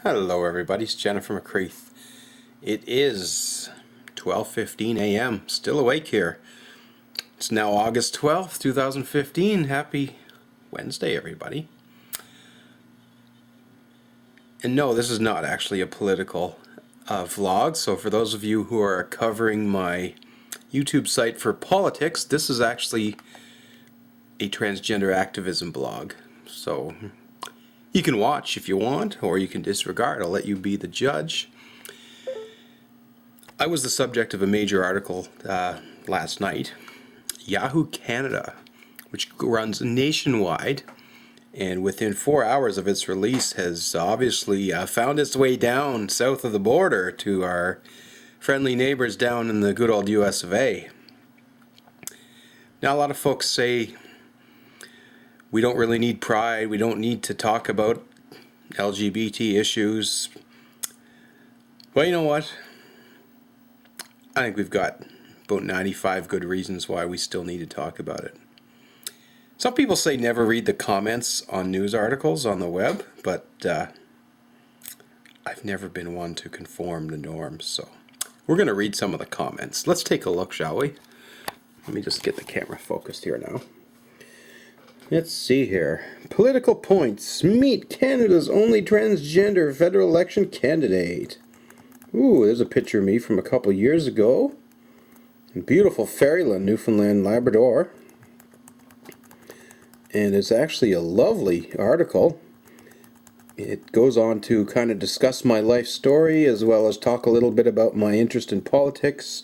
Hello everybody, it's Jennifer McCreath. It is 12:15 a.m. Still awake here. It's now August 12th, 2015. Happy Wednesday, everybody. And no, this is not actually a political vlog, so for those of you who are covering my YouTube site for politics, this is actually a transgender activism blog. So you can watch if you want, or you can disregard. I'll let you be the judge. I was the subject of a major article last night. Yahoo Canada, which runs nationwide, and within 4 hours of its release has obviously found its way down south of the border to our friendly neighbors down in the good old US of A. Now, a lot of folks say we don't really need pride, we don't need to talk about LGBT issues. Well, you know what? I think we've got about 95 good reasons why we still need to talk about it. Some people say never read the comments on news articles on the web, but I've never been one to conform the norms, so we're going to read some of the comments. Let's take a look, shall we? Let me just get the camera focused here now. Let's see here. Political points. Meet Canada's only transgender federal election candidate. Ooh, there's a picture of me from a couple years ago. In beautiful Fairyland, Newfoundland, Labrador. And it's actually a lovely article. It goes on to kind of discuss my life story, as well as talk a little bit about my interest in politics.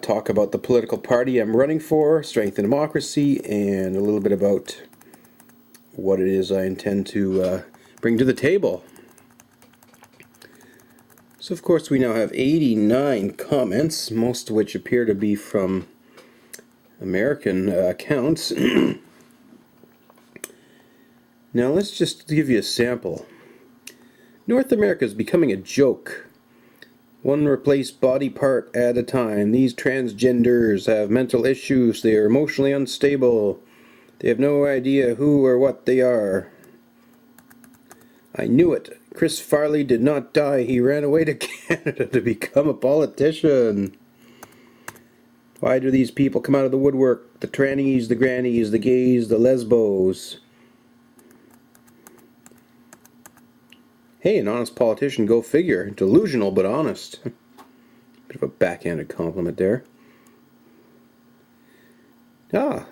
Talk about the political party I'm running for, Strength and Democracy, and a little bit about what it is I intend to bring to the table. So, of course, we now have 89 comments, most of which appear to be from American accounts. Now, let's just give you a sample. North America is becoming a joke. One replaced body part at a time. These transgenders have mental issues. They are emotionally unstable. They have no idea who or what they are. I knew it. Chris Farley did not die. He ran away to Canada to become a politician. Why do these people come out of the woodwork? The trannies, the grannies, the gays, the lesbos. Hey, an honest politician, go figure. Delusional, but honest. Bit of a backhanded compliment there. A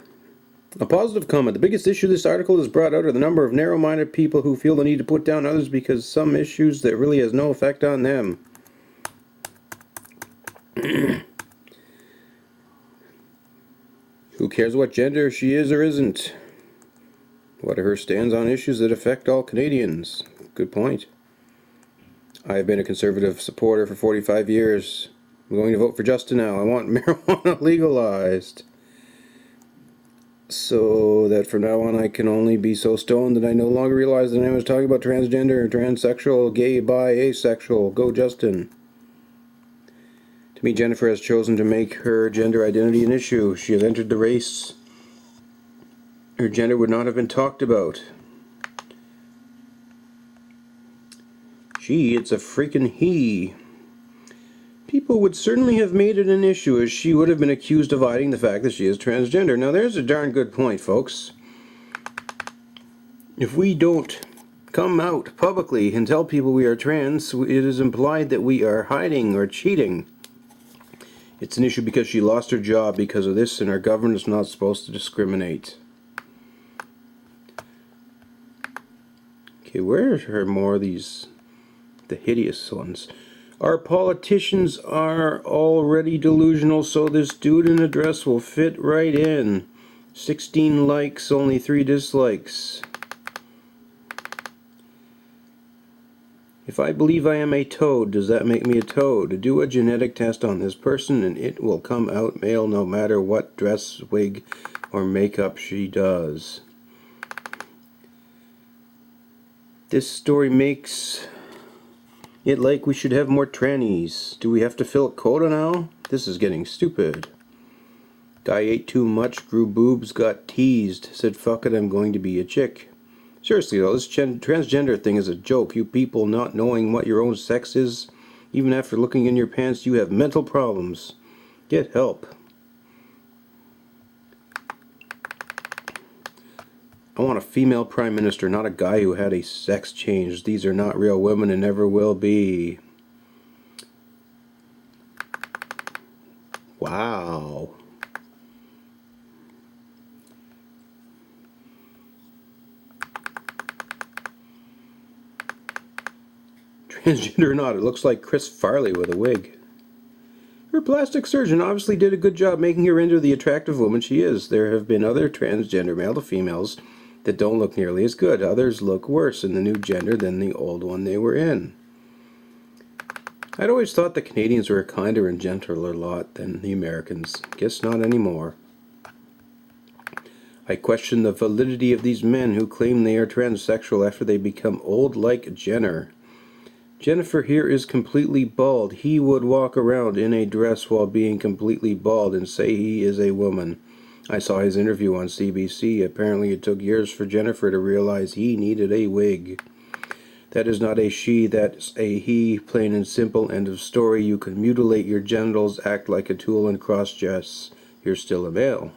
positive comment. The biggest issue this article has brought out are the number of narrow-minded people who feel the need to put down others because some issues that really has no effect on them. Who cares what gender she is or isn't? What are her stands on issues that affect all Canadians? Good point. I have been a conservative supporter for 45 years. I'm going to vote for Justin now. I want marijuana legalized. So that from now on I can only be so stoned that I no longer realize that I was talking about transgender, transsexual, gay, bi, asexual. Go Justin. To me, Jennifer has chosen to make her gender identity an issue. She has entered the race. Her gender would not have been talked about. Gee, it's a freaking he. People would certainly have made it an issue, as she would have been accused of hiding the fact that she is transgender. Now there's a darn good point, folks. If we don't come out publicly and tell people we are trans, it is implied that we are hiding or cheating. It's an issue because she lost her job because of this, and our government is not supposed to discriminate. Okay, where are more of these? The hideous ones. Our politicians are already delusional, so this dude in a dress will fit right in. 16 likes, only 3 dislikes. If I believe I am a toad, does that make me a toad? Do a genetic test on this person and it will come out male no matter what dress, wig, or makeup she does. This story makes it like we should have more trannies. Do we have to fill a quota now? This is getting stupid. Guy ate too much, grew boobs, got teased, said fuck it, I'm going to be a chick. Seriously though, this transgender thing is a joke. You people not knowing what your own sex is, even after looking in your pants, you have mental problems. Get help. I want a female prime minister, not a guy who had a sex change. These are not real women and never will be. Wow. Transgender or not, it looks like Chris Farley with a wig. Her plastic surgeon obviously did a good job making her into the attractive woman she is. There have been other transgender male to females that don't look nearly as good. Others look worse in the new gender than the old one they were in. I'd always thought the Canadians were a kinder and gentler lot than the Americans. Guess not anymore. I question the validity of these men who claim they are transsexual after they become old like Jenner. Jennifer here is completely bald. He would walk around in a dress while being completely bald and say he is a woman. I saw his interview on CBC. Apparently it took years for Jennifer to realize he needed a wig. That is not a she, that's a he, plain and simple, end of story. You can mutilate your genitals, act like a tool, and cross-dress. You're still a male.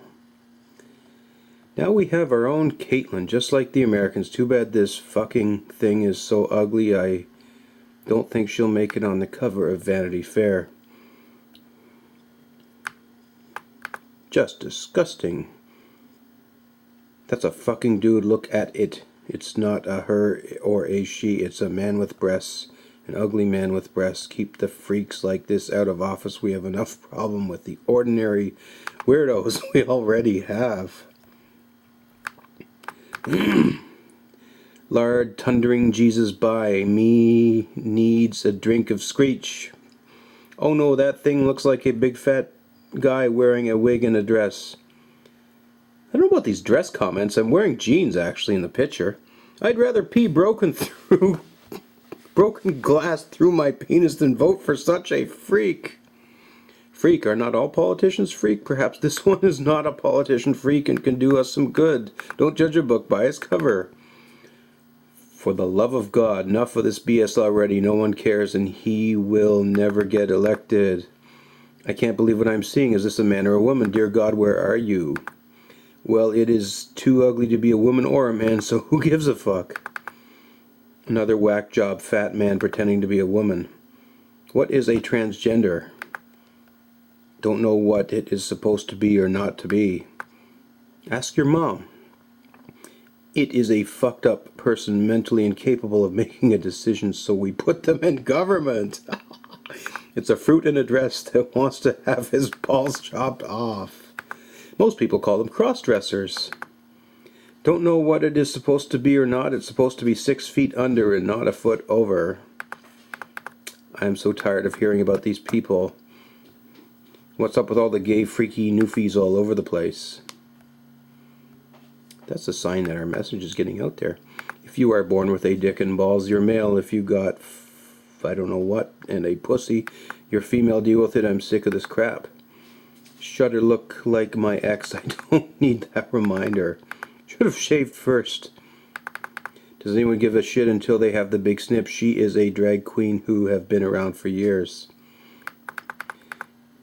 Now we have our own Caitlyn, just like the Americans. Too bad this fucking thing is so ugly. I don't think she'll make it on the cover of Vanity Fair. Just disgusting. That's a fucking dude. Look at it. It's not a her or a she. It's a man with breasts. An ugly man with breasts. Keep the freaks like this out of office. We have enough problem with the ordinary weirdos we already have. Lard thundering Jesus by me needs a drink of screech. Oh no, that thing looks like a big fat guy wearing a wig and a dress. I don't know about these dress comments. I'm wearing jeans actually in the picture. I'd rather pee broken glass through my penis than vote for such a freak. Freak, are not all politicians freak? Perhaps this one is not a politician freak and can do us some good. Don't judge a book by its cover. For the love of God, enough of this BS already. No one cares and he will never get elected. I can't believe what I'm seeing. Is this a man or a woman? Dear God, where are you? Well, it is too ugly to be a woman or a man, so who gives a fuck? Another whack job fat man pretending to be a woman. What is a transgender? Don't know what it is supposed to be or not to be. Ask your mom. It is a fucked up person mentally incapable of making a decision, so we put them in government. It's a fruit in a dress that wants to have his balls chopped off. Most people call them cross-dressers. Don't know what it is supposed to be or not. It's supposed to be 6 feet under and not a foot over. I'm so tired of hearing about these people. What's up with all the gay freaky newfies all over the place? That's a sign that our message is getting out there. If you are born with a dick and balls, you're male. If you got, I don't know what, and a pussy, you're female. Deal with it. I'm sick of this crap. Shudder look like my ex. I don't need that reminder. Should have shaved first. Does anyone give a shit until they have the big snip? She is a drag queen who have been around for years.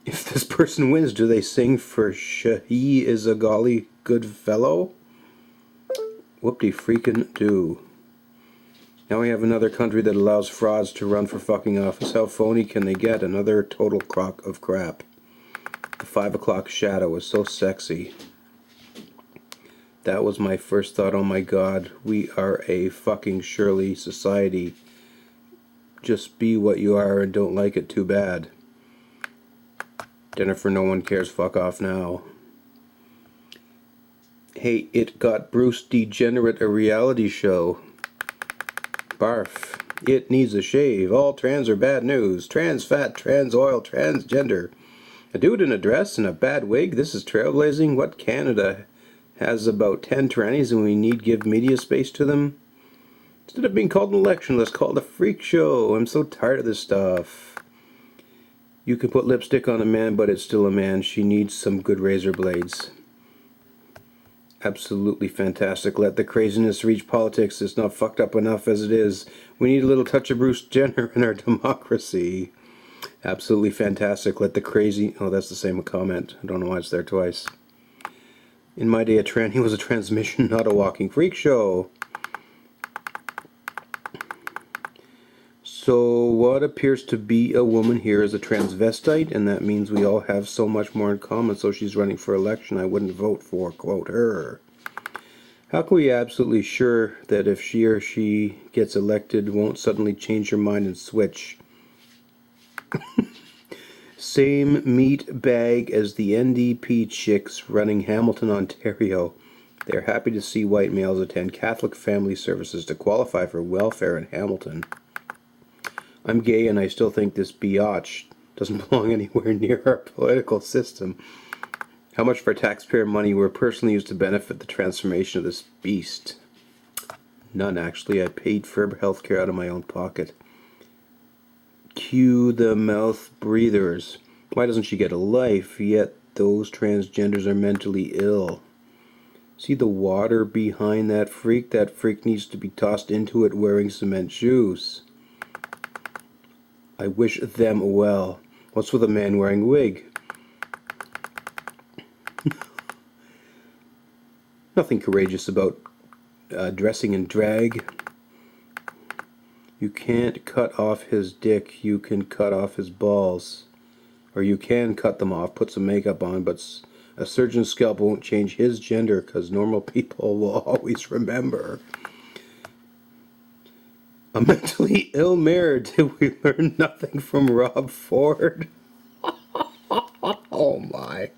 If this person wins, do they sing for he is a golly good fellow? Whoop-de-freaking do. Now we have another country that allows frauds to run for fucking office. How phony can they get? Another total crock of crap. The 5 o'clock shadow was so sexy. That was my first thought. Oh my God, we are a fucking Shirley society. Just be what you are and don't like it too bad. Dinner for no one cares. Fuck off now. Hey, it got Bruce Degenerate a reality show. Barf. It needs a shave. All trans are bad news. Trans fat, trans oil, transgender. A dude in a dress and a bad wig. This is trailblazing. What Canada has about 10 trannies and we need give media space to them? Instead of being called an election, let's call it a freak show. I'm so tired of this stuff. You can put lipstick on a man, but it's still a man. She needs some good razor blades. Absolutely fantastic. Let the craziness reach politics. It's not fucked up enough as it is. We need a little touch of Bruce Jenner in our democracy. Absolutely fantastic. Let the crazy... Oh, that's the same comment. I don't know why it's there twice. In my day, he was a transmission, not a walking freak show. So what appears to be a woman here is a transvestite, and that means we all have so much more in common, so she's running for election. I wouldn't vote for, quote, her. How can we be absolutely sure that if she or she gets elected won't suddenly change her mind and switch? Same meat bag as the NDP chicks running Hamilton, Ontario. They're happy to see white males attend Catholic family services to qualify for welfare in Hamilton. I'm gay and I still think this biatch doesn't belong anywhere near our political system. How much of our taxpayer money were personally used to benefit the transformation of this beast? None, actually. I paid for healthcare out of my own pocket. Cue the mouth breathers. Why doesn't she get a life? Yet those transgenders are mentally ill. See the water behind that freak? That freak needs to be tossed into it wearing cement shoes. I wish them well. What's with a man wearing a wig? Nothing courageous about dressing in drag. You can't cut off his dick, you can cut off his balls. Or you can cut them off, put some makeup on, but a surgeon's scalpel won't change his gender because normal people will always remember. A mentally ill mayor, did we learn nothing from Rob Ford? Oh my.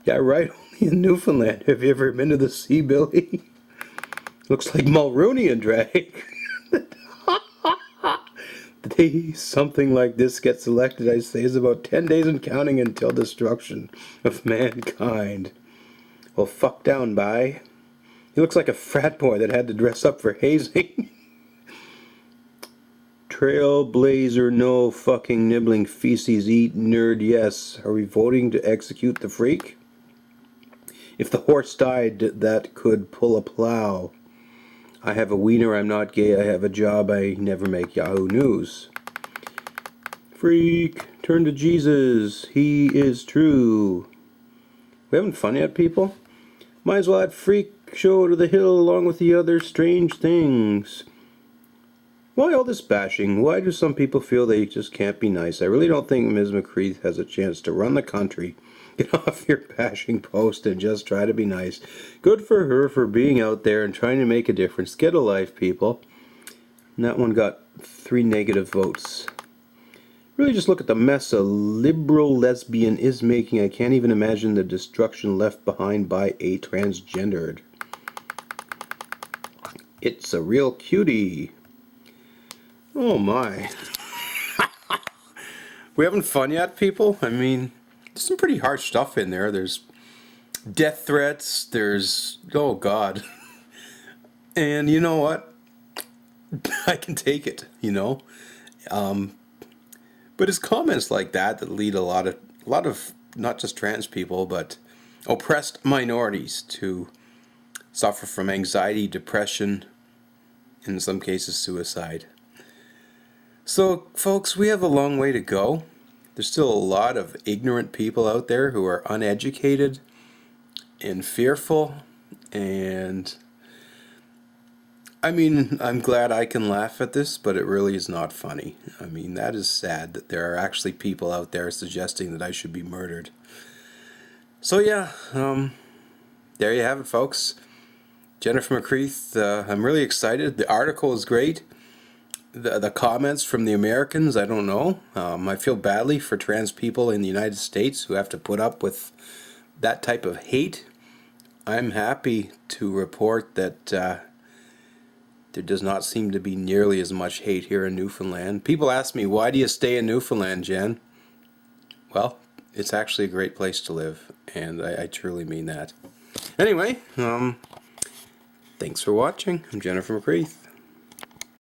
Yeah, right, only in Newfoundland. Have you ever been to the sea, Billy? Looks like Mulrooney in drag. The day something like this gets elected, I say, is about 10 days and counting until destruction of mankind. Well, fuck down, bye. He looks like a frat boy that had to dress up for hazing. Trailblazer, no. Fucking nibbling feces, eat nerd, yes. Are we voting to execute the freak? If the horse died, that could pull a plow. I have a wiener, I'm not gay, I have a job, I never make Yahoo News. Freak, turn to Jesus, he is true. We having fun yet, people? Might as well add freak show to the hill along with the other strange things. Why all this bashing? Why do some people feel they just can't be nice? I really don't think Ms. McCreath has a chance to run the country. Get off your bashing post and just try to be nice. Good for her for being out there and trying to make a difference. Get a life, people. And that one got 3 negative votes. Really just look at the mess a liberal lesbian is making. I can't even imagine the destruction left behind by a transgendered. It's a real cutie. Oh my. We having fun yet, people? I mean, there's some pretty harsh stuff in there. There's death threats. There's... oh, God. And you know what? I can take it, you know? But it's comments like that lead a lot of not just trans people, but oppressed minorities to suffer from anxiety, depression, in some cases suicide. So, folks, we have a long way to go. There's still a lot of ignorant people out there who are uneducated and fearful, and I mean, I'm glad I can laugh at this, but it really is not funny. I mean, that is sad that there are actually people out there suggesting that I should be murdered. So yeah, there you have it, folks. Jennifer McCreath, I'm really excited. The article is great. The comments from the Americans, I don't know. I feel badly for trans people in the United States who have to put up with that type of hate. I'm happy to report that there does not seem to be nearly as much hate here in Newfoundland. People ask me, why do you stay in Newfoundland, Jen? Well, it's actually a great place to live, and I truly mean that. Anyway, thanks for watching. I'm Jennifer McCreath.